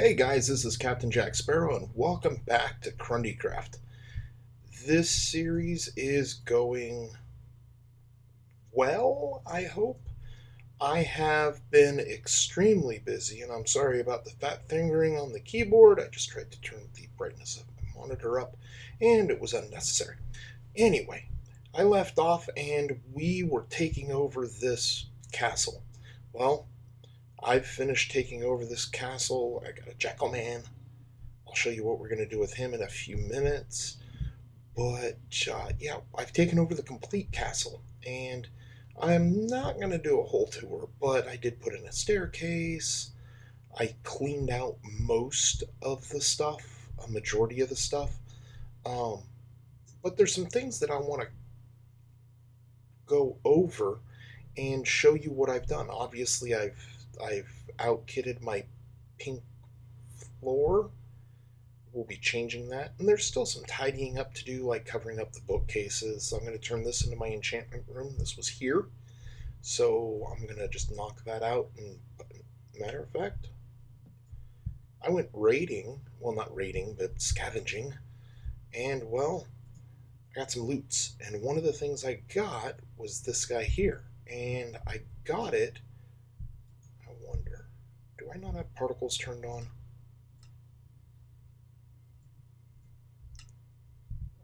Hey guys, this is CaptJacSparo and welcome back to Crundee Craft. This series is going well, I hope. I have been extremely busy and I'm sorry about the fat fingering on the keyboard. I just tried to turn the brightness of my monitor up and it was unnecessary. Anyway, I left off and we were taking over this castle. Well, I've finished taking over this castle. I got a Jackal-Man. I'll show you what we're going to do with him in a few minutes. But yeah, I've taken over the complete castle. And I'm not going to do a whole tour, but I did put in a staircase. I cleaned out most of the stuff, a majority of the stuff. Um, but there's some things that I want to go over and show you what I've done. Obviously, I've outkitted my pink floor. We'll be changing that, and there's still some tidying up to do, like covering up the bookcases. So I'm going to turn this into my enchantment room. This was here, so I'm going to just knock that out. And matter of fact, I went raiding. Well, not raiding, but scavenging, and well, I got some loots. And one of the things I got was this guy here, and I got it. I wonder, do I not have particles turned on?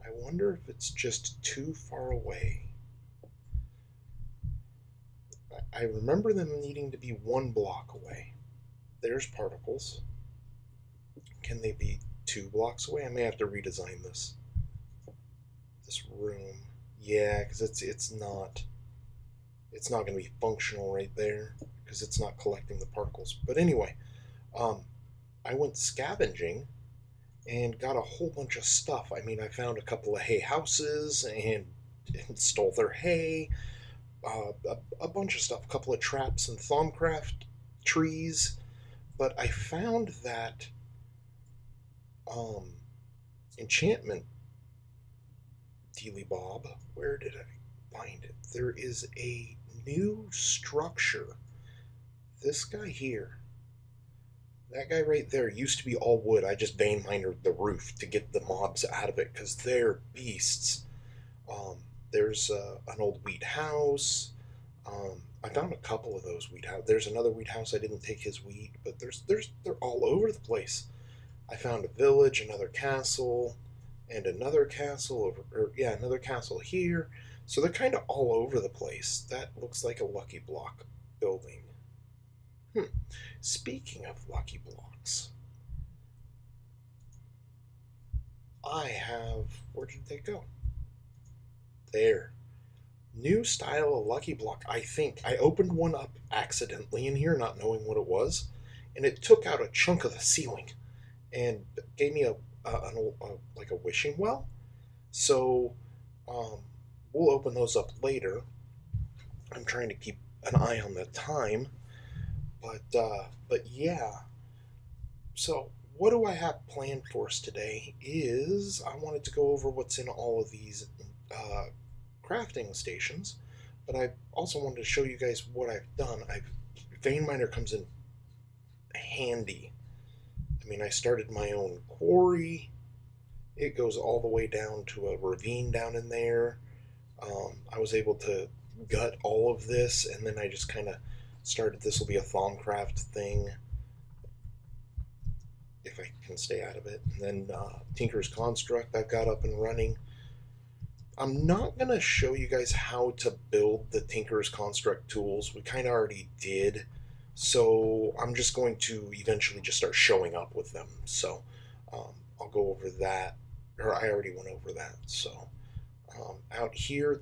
I wonder if it's just too far away. I remember them needing to be 1 block away. There's particles. Can they be 2 blocks away? I may have to redesign this room. Yeah, because it's not going to be functional right there because it's not collecting the particles. But anyway, I went scavenging and got a whole bunch of stuff. I mean, I found a couple of hay houses and stole their hay, a bunch of stuff, a couple of traps and Thaumcraft trees. But I found that enchantment dealy bob. Where did I find it? There is a new structure. This guy here. That guy right there used to be all wood. I just vein minered the roof to get the mobs out of it because they're beasts. There's an old wheat house. I found a couple of those wheat houses. There's another wheat house. I didn't take his wheat, but they're all over the place. I found a village, another castle, and another castle another castle here. So they're kind of all over the place. That looks like a lucky block building. Speaking of lucky blocks, where did they go? There. New style of lucky block. I think I opened one up accidentally in here, not knowing what it was, and it took out a chunk of the ceiling and gave me like a wishing well. So we'll open those up later. I'm trying to keep an eye on the time. But yeah. So what do I have planned for us today is I wanted to go over what's in all of these crafting stations, but I also wanted to show you guys what I've done. Vein Miner comes in handy. I mean, I started my own quarry. It goes all the way down to a ravine down in there. I was able to gut all of this, and then I just kind of started. This will be a Thaumcraft thing if I can stay out of it. And then Tinker's Construct I've got up and running. I'm not going to show you guys how to build the Tinker's Construct tools. We kind of already did. So I'm just going to eventually just start showing up with them. So I'll go over that. Or I already went over that. So out here,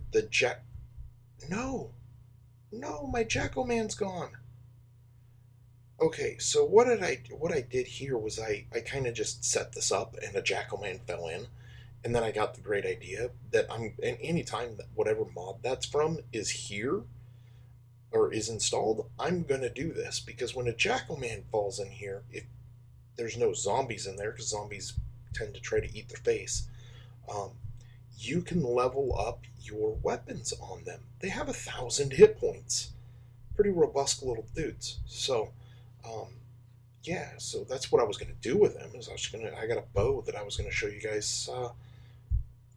No, my Jackal-Man's gone. Okay, so what I did here was I kind of just set this up and a Jackal-Man fell in. And then I got the great idea that and anytime that whatever mod that's from is here or is installed, I'm going to do this because when a Jackal-Man falls in here, if there's no zombies in there, because zombies tend to try to eat their face, you can level up your weapons on them. They have 1,000 hit points. Pretty robust little dudes. So yeah, so that's what I was gonna do with them. Is I got a bow that I was gonna show you guys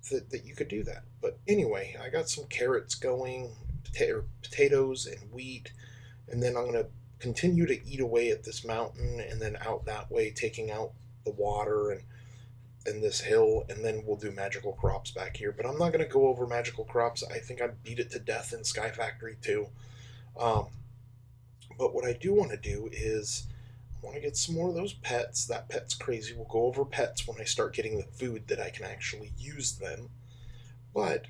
that you could do that. But anyway, I got some carrots going, potatoes and wheat, and then I'm gonna continue to eat away at this mountain, and then out that way, taking out the water and this hill, and then we'll do magical crops back here. But I'm not gonna go over magical crops. I think I beat it to death in Sky Factory too. Um, but what I do want to do is I want to get some more of those pets. That pet's crazy. We'll go over pets when I start getting the food that I can actually use them. But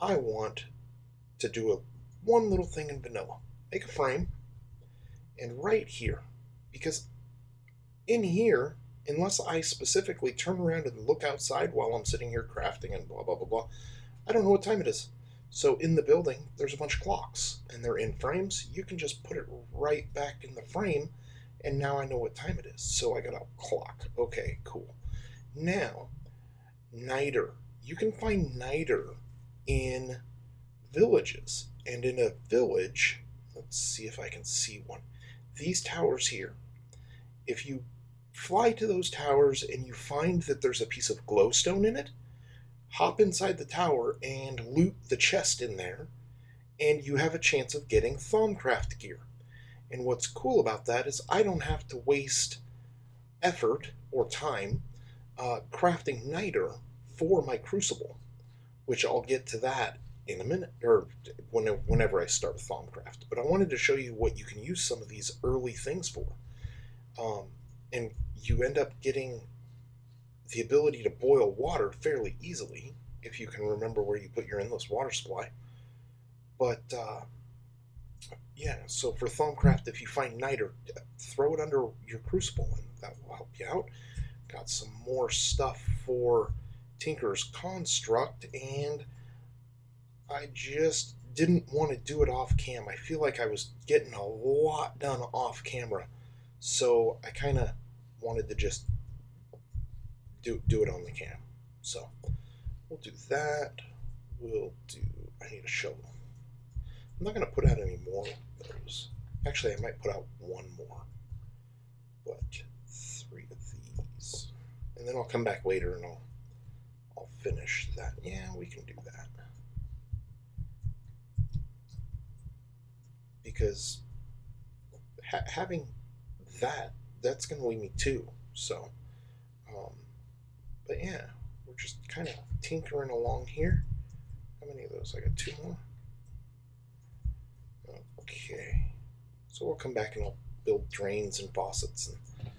I want to do one little thing in vanilla. Make a frame, and right here, because in here, unless I specifically turn around and look outside while I'm sitting here crafting and blah, blah, blah, blah, I don't know what time it is. So in the building, there's a bunch of clocks, and they're in frames. You can just put it right back in the frame, and now I know what time it is. So I got a clock. Okay, cool. Now, niter. You can find niter in villages. And in a village, let's see if I can see one. These towers here, if you fly to those towers and you find that there's a piece of glowstone in it, hop inside the tower and loot the chest in there, and you have a chance of getting Thaumcraft gear. And what's cool about that is I don't have to waste effort or time crafting niter for my crucible, which I'll get to that in a minute, or whenever I start Thaumcraft. But I wanted to show you what you can use some of these early things for. And you end up getting the ability to boil water fairly easily if you can remember where you put your endless water supply. But yeah, so for Thaumcraft, if you find niter, throw it under your crucible, and that will help you out. Got some more stuff for Tinker's Construct, and I just didn't want to do it off cam. I feel like I was getting a lot done off camera, so I kind of wanted to just do it on the cam. So we'll do that. I need a shovel. I'm not going to put out any more of those. Actually, I might put out one more, but 3 of these. And then I'll come back later and I'll finish that. Yeah, we can do that. Because having that's going to leave me 2. So, but yeah, we're just kind of tinkering along here. How many of those? I got 2 more. Okay, so we'll come back and I'll build drains and faucets. And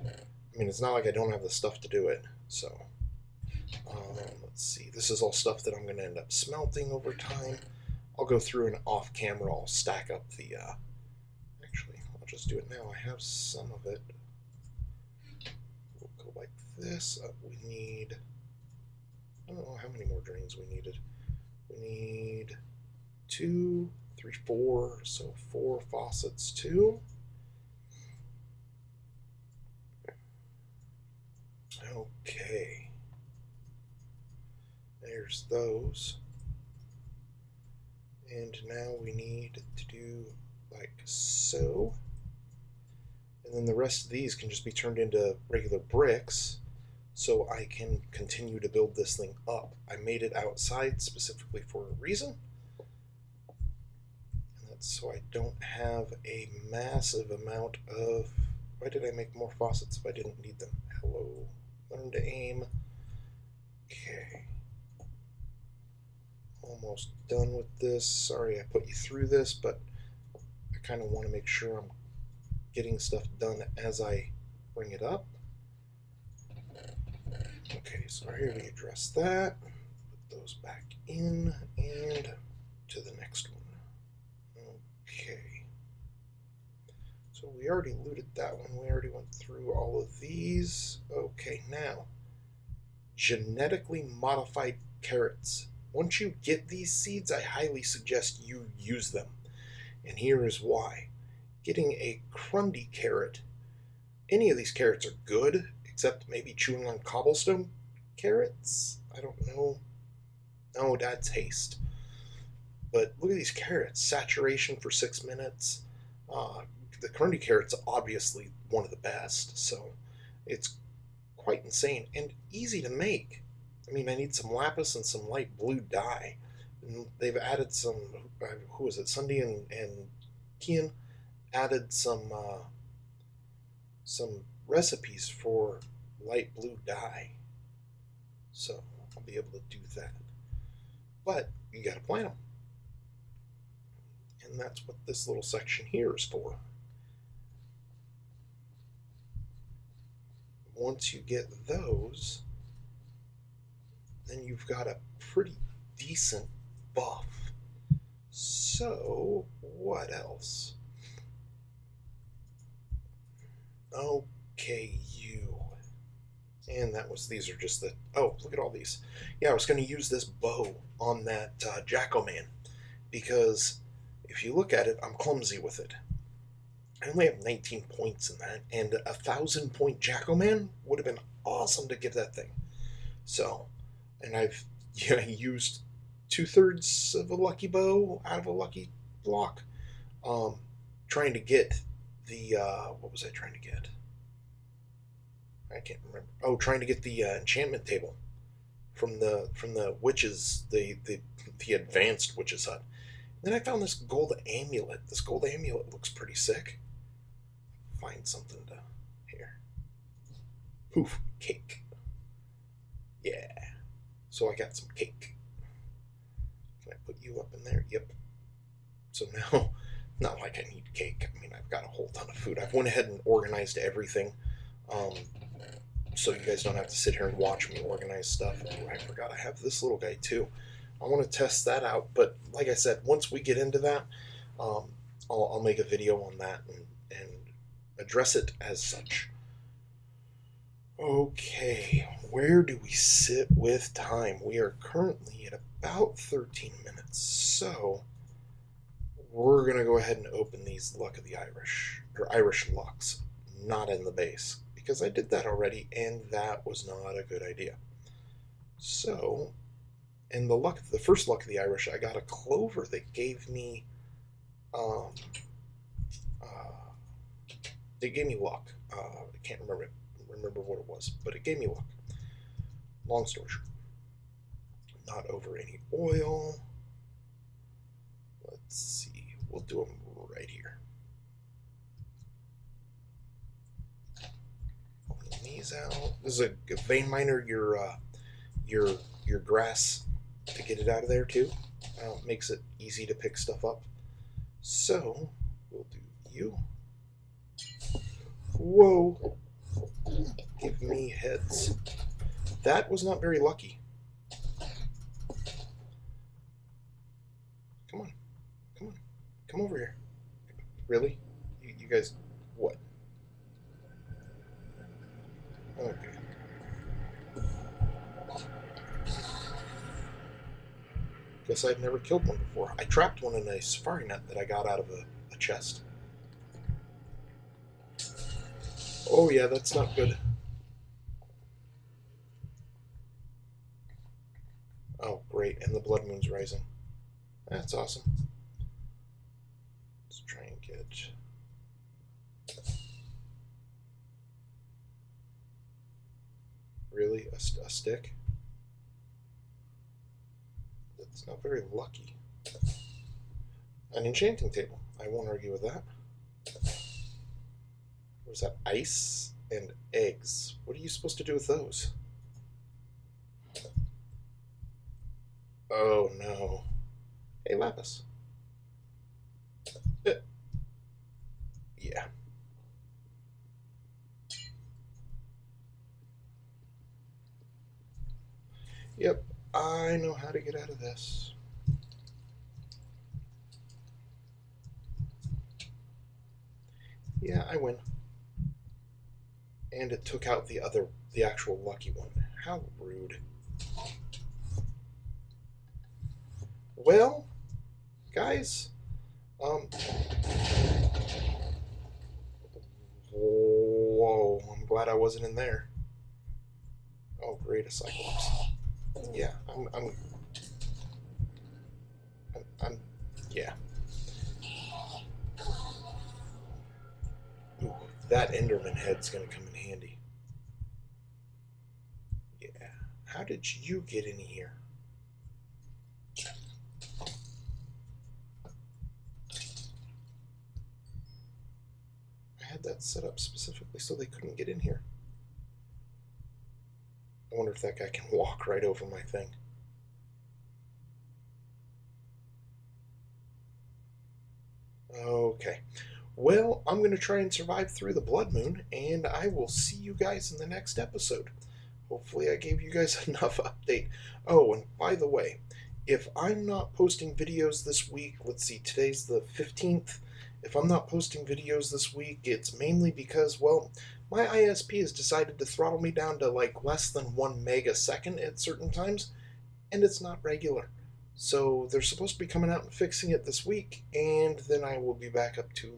I mean, it's not like I don't have the stuff to do it. So let's see. This is all stuff that I'm going to end up smelting over time. I'll go through and off camera I'll stack up the. Actually, I'll just do it now. I have some of it. We'll go like this. We need. I don't know how many more drains we needed. We need 2, 3, 4, so 4 faucets too. Okay. There's those. And now we need to do like so. And then the rest of these can just be turned into regular bricks, so I can continue to build this thing up. I made it outside specifically for a reason. So I don't have a massive amount of. Why did I make more faucets if I didn't need them? Hello. Learn to aim. Okay. Almost done with this. Sorry I put you through this, but I kind of want to make sure I'm getting stuff done as I bring it up. Okay, so I already addressed that. Put those back in and to the next one. Okay, so we already looted that one. We already went through all of these. Okay, now, genetically modified carrots. Once you get these seeds, I highly suggest you use them. And here is why. Getting a Crundee carrot. Any of these carrots are good, except maybe chewing on cobblestone carrots. I don't know. No, that's haste. But look at these carrots. Saturation for 6 minutes. the Crundee carrot's obviously one of the best, so it's quite insane and easy to make. I mean, I need some lapis and some light blue dye. And they've added some. Who was it? Sunday and Kian added some recipes for light blue dye, so I'll be able to do that. But you got to plant them, and that's what this little section here is for. Once you get those, then you've got a pretty decent buff. So, what else? Okay, you. And these are just the, oh, look at all these. Yeah, I was going to use this bow on that Jacko-Man, because if you look at it, I'm clumsy with it. I only have 19 points in that, and a 1,000-point Jacko-Man would have been awesome to give that thing. So, and I've used 2/3 of a lucky bow out of a lucky block, trying to get the what was I trying to get? I can't remember. Oh, trying to get the enchantment table from the witches, the advanced witches hut. And then I found this gold amulet. This gold amulet looks pretty sick. Find something to here. Poof, cake. Yeah. So I got some cake. Can I put you up in there? Yep. So now, not like I need cake. I mean, I've got a whole ton of food. I've went ahead and organized everything, so you guys don't have to sit here and watch me organize stuff. Oh, I forgot I have this little guy too. I want to test that out, but like I said, once we get into that, I'll make a video on that and address it as such. Okay, where do we sit with time? We are currently at about 13 minutes, so we're going to go ahead and open these Luck of the Irish, or Irish Lucks, not in the base, because I did that already, and that was not a good idea. So, and the first Luck of the Irish, I got a clover that gave me, luck. I can't remember what it was, but it gave me luck. Long story short, not over any oil. Let's see, we'll do them right here. Clean these out. This is a vein miner your grass to get it out of there too. Makes it easy to pick stuff up. So we'll do you. Whoa. Give me heads. That was not very lucky. Come on. Come on. Come over here. Really? You guys, what? Okay. Guess I've never killed one before. I trapped one in a safari net that I got out of a chest. Oh yeah, that's not good. Oh great, and the blood moon's rising. That's awesome. Let's try and get... Really? A stick? That's not very lucky. An enchanting table. I won't argue with that. What was that? Ice and eggs. What are you supposed to do with those? Oh no. Hey, lapis. Yeah. Yep, I know how to get out of this. Yeah, I win. And it took out the actual lucky one. How rude. Well, guys, whoa, I'm glad I wasn't in there. Oh, great, a Cyclops. Yeah, yeah. That Enderman head's going to come in handy. Yeah. How did you get in here? I had that set up specifically so they couldn't get in here. I wonder if that guy can walk right over my thing. Okay. Well, I'm going to try and survive through the blood moon, and I will see you guys in the next episode. Hopefully I gave you guys enough update. Oh, and by the way, if I'm not posting videos this week, let's see, today's the 15th. If I'm not posting videos this week, it's mainly because, well, my ISP has decided to throttle me down to like less than 1 megasecond at certain times, and it's not regular. So they're supposed to be coming out and fixing it this week, and then I will be back up to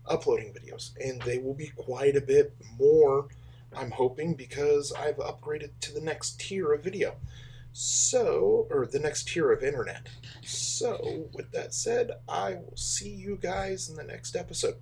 uploading videos, and they will be quite a bit more, I'm hoping, because I've upgraded to the next tier of video. So, or the next tier of internet. So, with that said, I will see you guys in the next episode.